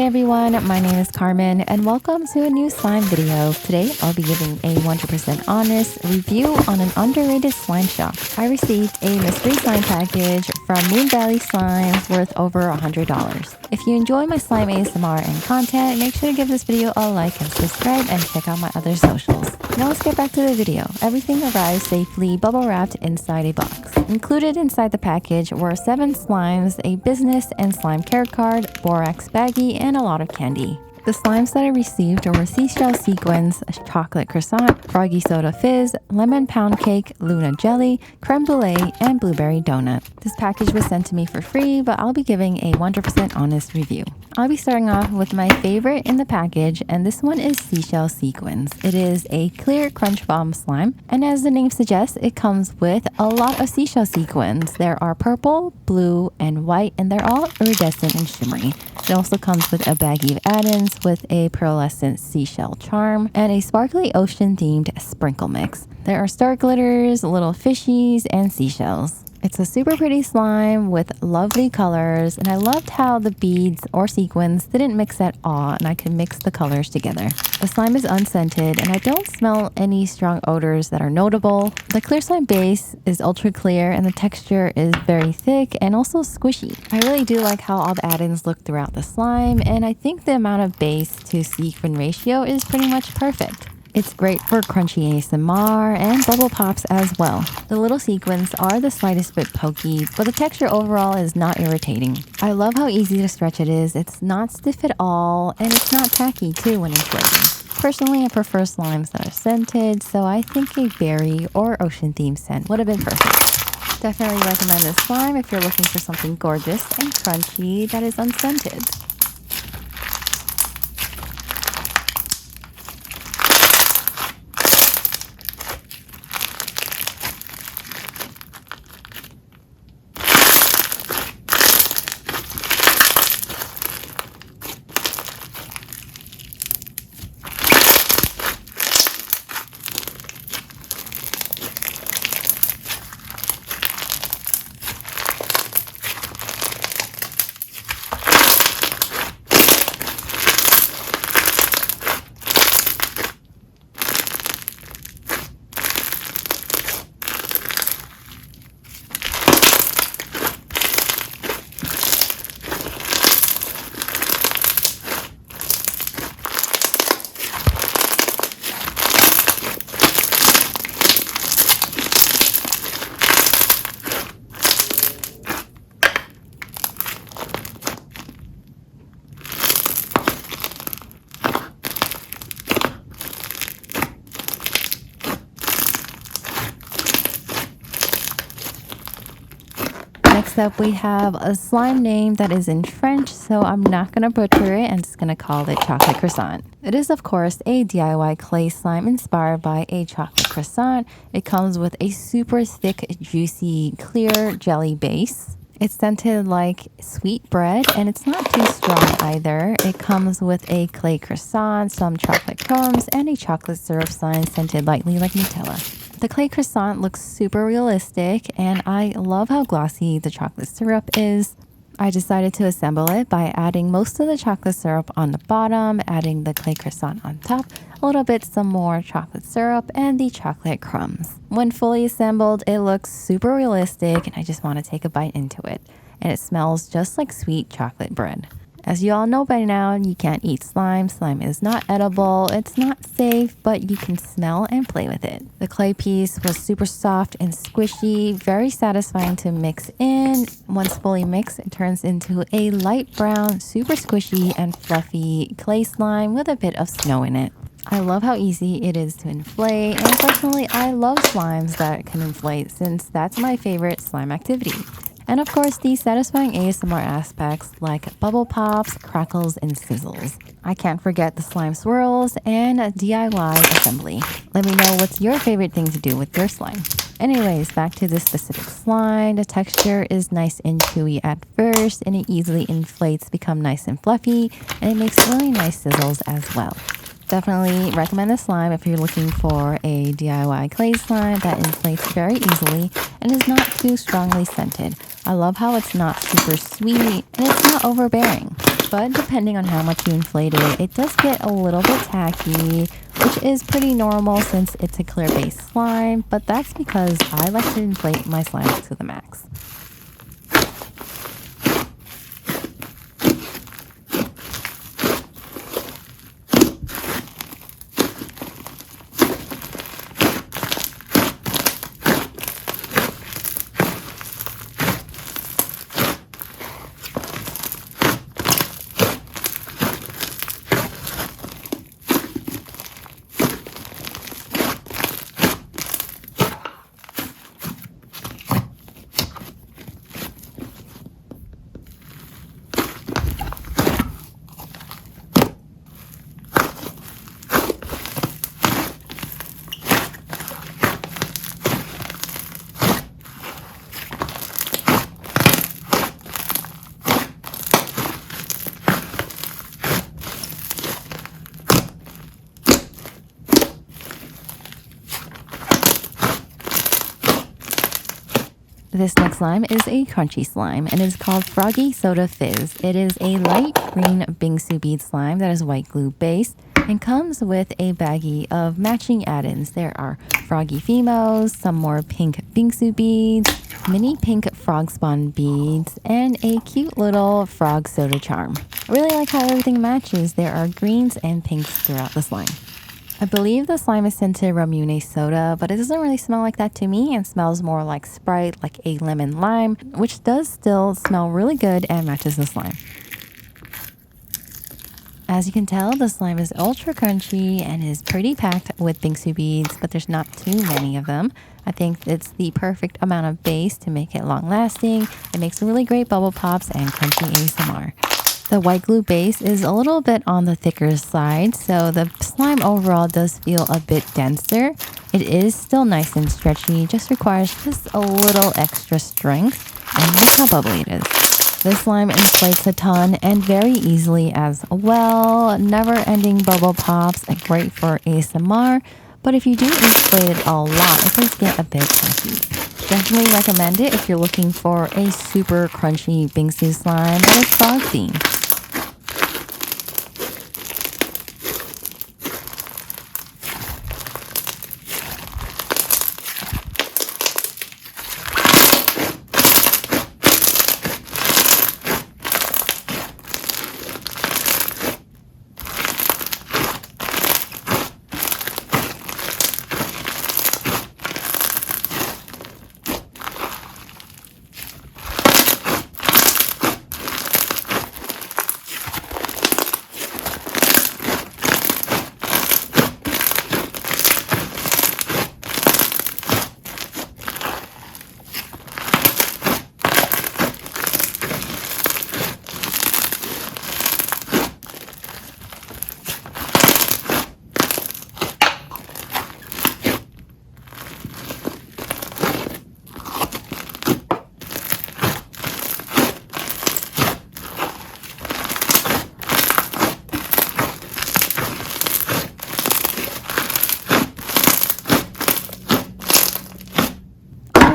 Hey everyone, my name is Carmen and welcome to a new slime video. Today I'll be giving a 100% honest review on an underrated slime shop. I received a mystery slime package from Moonvalleyslimes worth over $100. If you enjoy my slime ASMR and content, make sure to give this video a like and subscribe and check out my other socials. Now let's get back to the video. Everything arrived safely bubble wrapped inside a box. Included inside the package were 7 slimes, a business and slime care card, borax baggie, and a lot of candy. The slimes that I received were seashell sequins, chocolate croissant, froggy soda fizz, lemon pound cake, Luna jelly, creme brulee, and blueberry donut. This package was sent to me for free, but I'll be giving a 100% honest review. I'll be starting off with my favorite in the package, and this one is seashell sequins. It is a clear crunch bomb slime, and as the name suggests, it comes with a lot of seashell sequins. There are purple, blue, and white, and they're all iridescent and shimmery. It also comes with a baggie of add-ins with a pearlescent seashell charm and a sparkly ocean-themed sprinkle mix. There are star glitters, little fishies, and seashells. It's a super pretty slime with lovely colors, and I loved how the beads or sequins didn't mix at all and I could mix the colors together. The slime is unscented and I don't smell any strong odors that are notable. The clear slime base is ultra clear and the texture is very thick and also squishy. I really do like how all the add-ins look throughout the slime, and I think the amount of base to sequin ratio is pretty much perfect. It's great for crunchy ASMR and bubble pops as well. The little sequins are the slightest bit pokey, but the texture overall is not irritating. I love how easy to stretch it is. It's not stiff at all, and it's not tacky too when inflating. Personally, I prefer slimes that are scented, so I think a berry or ocean themed scent would have been perfect. Definitely recommend this slime if you're looking for something gorgeous and crunchy that is unscented. Next up, we have a slime name that is in French, so I'm not going to butcher it and just going to call it chocolate croissant. It is, of course, a DIY clay slime inspired by a chocolate croissant. It comes with a super thick, juicy, clear jelly base. It's scented like sweet bread, and it's not too strong either. It comes with a clay croissant, some chocolate crumbs, and a chocolate syrup slime scented lightly like Nutella. The clay croissant looks super realistic, and I love how glossy the chocolate syrup is. I decided to assemble it by adding most of the chocolate syrup on the bottom, adding the clay croissant on top, a little bit some more chocolate syrup, and the chocolate crumbs. When fully assembled, it looks super realistic, and I just want to take a bite into it. And it smells just like sweet chocolate bread. As you all know by now, you can't eat slime. Slime is not edible. It's not safe, but you can smell and play with it. The clay piece was super soft and squishy, very satisfying to mix in. Once fully mixed, it turns into a light brown, super squishy and fluffy clay slime with a bit of snow in it. I love how easy it is to inflate, and personally, I love slimes that can inflate since that's my favorite slime activity. And of course, the satisfying ASMR aspects like bubble pops, crackles, and sizzles. I can't forget the slime swirls and DIY assembly. Let me know what's your favorite thing to do with your slime. Anyways, back to this specific slime. The texture is nice and chewy at first, and it easily inflates, become nice and fluffy, and it makes really nice sizzles as well. Definitely recommend this slime if you're looking for a DIY clay slime that inflates very easily and is not too strongly scented. I love how it's not super sweet and it's not overbearing. but depending on how much you inflate it, it does get a little bit tacky, which is pretty normal since it's a clear base slime, but that's because I like to inflate my slime to the max. This next slime is a crunchy slime and is called Froggy Soda Fizz. It is a light green bingsu bead slime that is white glue based and comes with a baggie of matching add-ins. There are froggy females, some more pink bingsu beads, mini pink frog spawn beads, and a cute little frog soda charm. I really like how everything matches. There are greens and pinks throughout the slime. I believe the slime is scented Ramune soda, but it doesn't really smell like that to me and smells more like Sprite, like a lemon lime, which does still smell really good and matches the slime. As you can tell, the slime is ultra crunchy and is pretty packed with bingsu beads, but there's not too many of them. I think it's the perfect amount of base to make it long lasting. It makes really great bubble pops and crunchy ASMR. The white glue base is a little bit on the thicker side, so the slime overall does feel a bit denser. It is still nice and stretchy, just requires just a little extra strength, and look how bubbly it is. This slime inflates a ton and very easily as well. Never-ending bubble pops, great for ASMR, but if you do inflate it a lot, it does get a bit tacky. Definitely recommend it if you're looking for a super crunchy bingsu slime that is frog themed.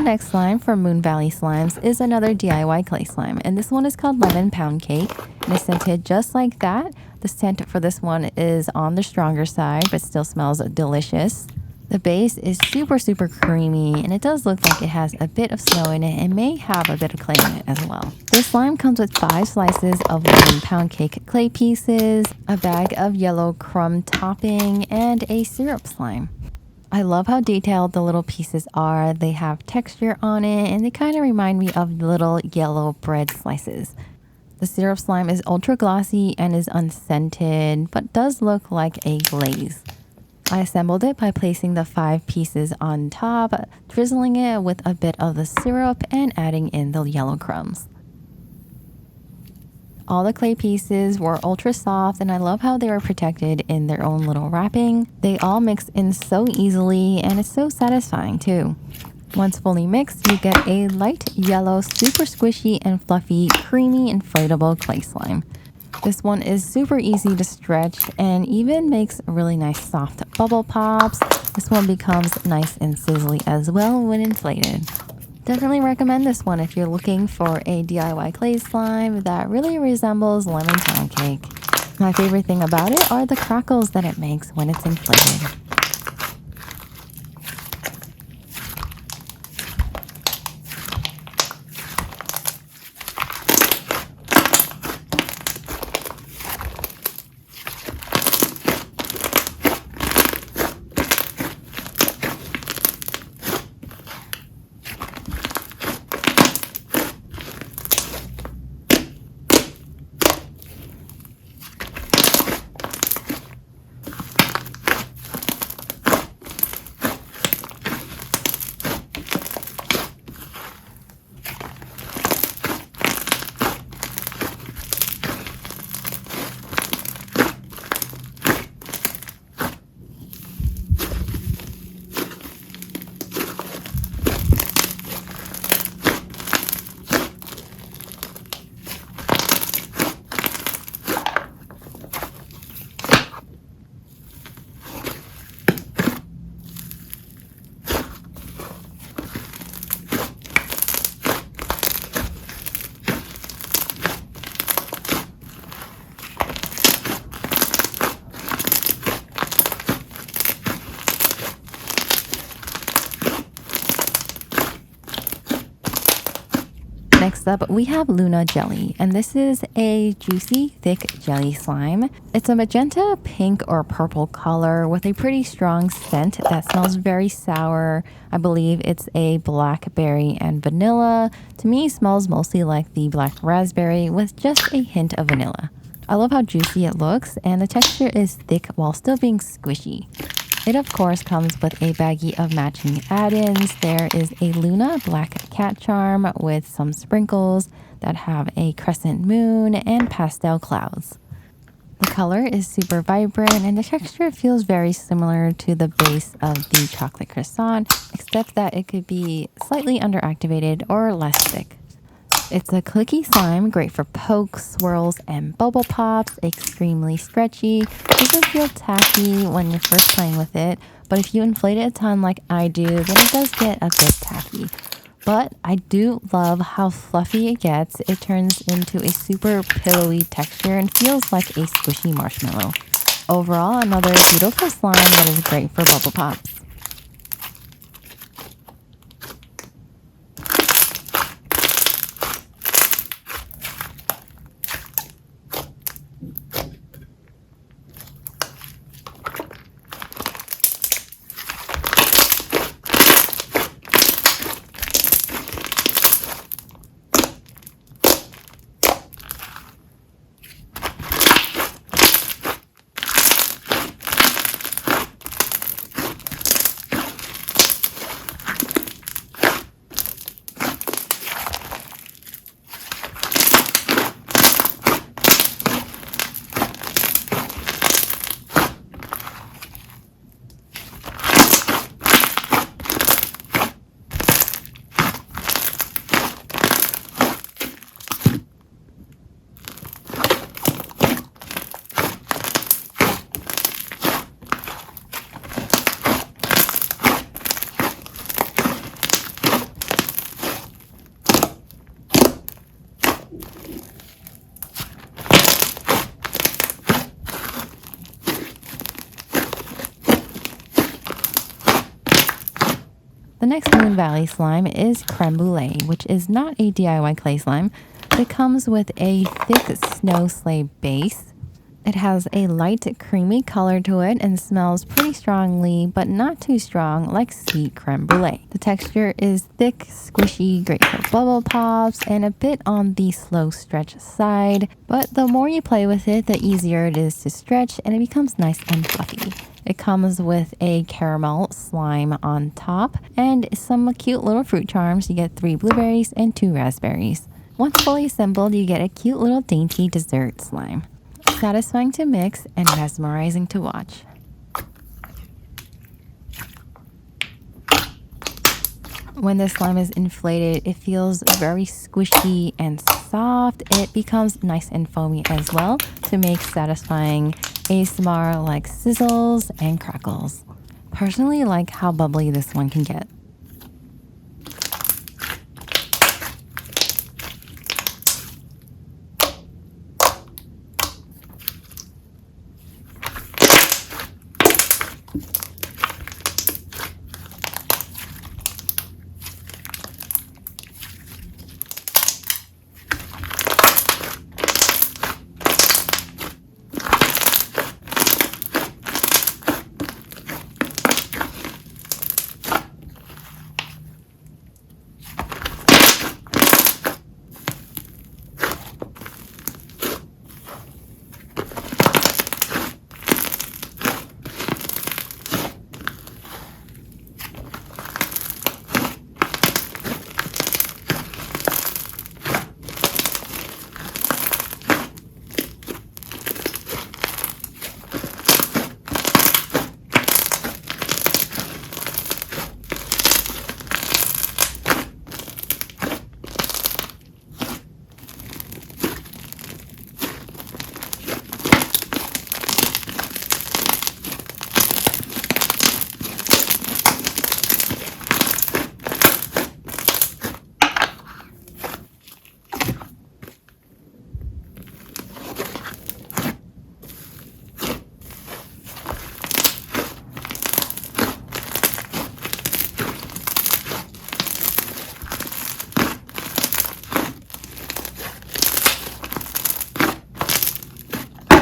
Next slime from moonvalleyslimes is another DIY clay slime, and this one is called Lemon Pound Cake and is scented just like that. The scent for this one is on the stronger side but still smells delicious. The base is super creamy and it does look like it has a bit of snow in it and may have a bit of clay in it as well. This slime comes with 5 slices of lemon pound cake clay pieces, a bag of yellow crumb topping, and a syrup slime. I love how detailed the little pieces are. They have texture on it and they kind of remind me of little yellow bread slices. The syrup slime is ultra glossy and is unscented, but does look like a glaze. I assembled it by placing the 5 pieces on top, drizzling it with a bit of the syrup and adding in the yellow crumbs. All the clay pieces were ultra soft and I love how they were protected in their own little wrapping. They all mix in so easily and it's so satisfying too. Once fully mixed, you get a light yellow, super squishy and fluffy, creamy inflatable clay slime. This one is super easy to stretch and even makes really nice soft bubble pops. This one becomes nice and sizzly as well when inflated. Definitely recommend this one if you're looking for a DIY clay slime that really resembles lemon pound cake. My favorite thing about it are the crackles that it makes when it's inflated. Next up, we have Luna Jelly, and this is a juicy, thick jelly slime. It's a magenta, pink, or purple color with a pretty strong scent that smells very sour. I believe it's a blackberry and vanilla. To me, it smells mostly like the black raspberry with just a hint of vanilla. I love how juicy it looks, and the texture is thick while still being squishy. It of course comes with a baggie of matching add-ins. There is a Luna black cat charm with some sprinkles that have a crescent moon and pastel clouds. The color is super vibrant and the texture feels very similar to the base of the chocolate croissant, except that it could be slightly underactivated or less thick. It's a clicky slime, great for pokes, swirls, and bubble pops, extremely stretchy. It doesn't feel tacky when you're first playing with it, but if you inflate it a ton like I do, then it does get a bit tacky. But I do love how fluffy it gets. It turns into a super pillowy texture and feels like a squishy marshmallow. Overall, another beautiful slime that is great for bubble pops. The next Moon Valley slime is creme brulee, which is not a DIY clay slime. It comes with a thick snow sleigh base. It has a light creamy color to it and smells pretty strongly, but not too strong, like sweet creme brulee. The texture is thick, squishy, great for bubble pops, and a bit on the slow stretch side. But the more you play with it, the easier it is to stretch, and it becomes nice and fluffy. It comes with a caramel slime on top and some cute little fruit charms. You get 3 blueberries and 2 raspberries. Once fully assembled, you get a cute little dainty dessert slime. Satisfying to mix and mesmerizing to watch. When the slime is inflated, it feels very squishy and soft. It becomes nice and foamy as well to make satisfying ASMR like sizzles and crackles. Personally, like how bubbly this one can get.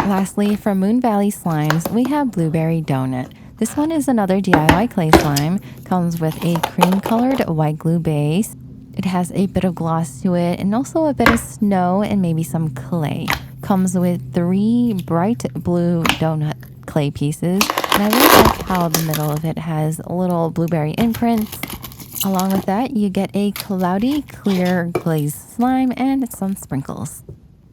Lastly, from Moonvalleyslimes, we have Blueberry Donut. This one is another DIY clay slime. Comes with a cream-colored white glue base. It has a bit of gloss to it and also a bit of snow and maybe some clay. Comes with 3 bright blue donut clay pieces. And I really like how the middle of it has little blueberry imprints. Along with that, you get a cloudy, clear glazed slime and some sprinkles.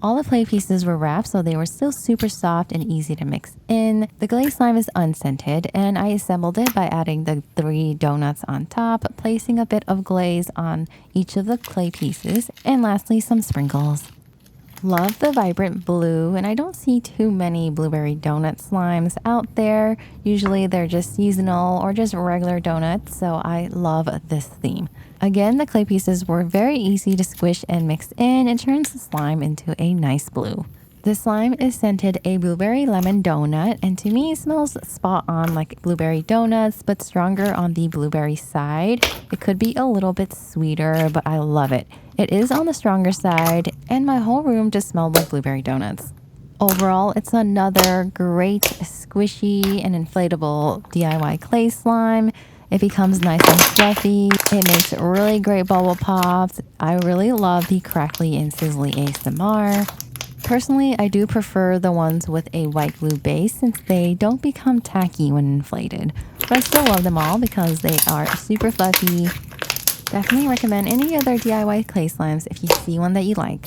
All the clay pieces were wrapped, so they were still super soft and easy to mix in. The glazed slime is unscented, and I assembled it by adding the 3 donuts on top, placing a bit of glaze on each of the clay pieces, and lastly, some sprinkles. Love the vibrant blue, and I don't see too many blueberry donut slimes out there. Usually they're just seasonal or just regular donuts, so I love this theme. Again, the clay pieces were very easy to squish and mix in. It turns the slime into a nice blue. The slime is scented a blueberry lemon donut, and to me it smells spot on like blueberry donuts, but stronger on the blueberry side. It could be a little bit sweeter, but I love it. It is on the stronger side, and my whole room just smelled like blueberry donuts. Overall, it's another great squishy and inflatable DIY clay slime. It becomes nice and fluffy. It makes really great bubble pops. I really love the crackly and sizzly ASMR. Personally, I do prefer the ones with a white glue base since they don't become tacky when inflated. But I still love them all because they are super fluffy. Definitely recommend any other DIY clay slimes if you see one that you like.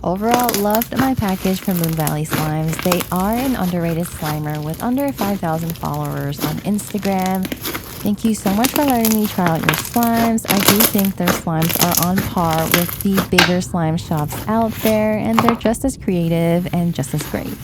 Overall, loved my package from Moonvalleyslimes. They are an underrated slimer with under 5,000 followers on Instagram. Thank you so much for letting me try out your slimes. I do think their slimes are on par with the bigger slime shops out there, and they're just as creative and just as great.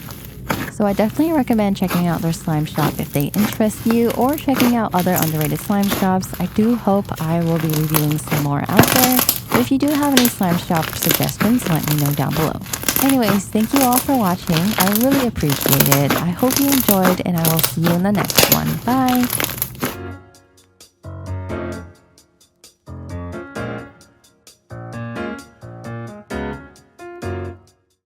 So I definitely recommend checking out their slime shop if they interest you, or checking out other underrated slime shops. I do hope I will be reviewing some more out there. But if you do have any slime shop suggestions, let me know down below. Anyways, thank you all for watching. I really appreciate it. I hope you enjoyed, and I will see you in the next one. Bye!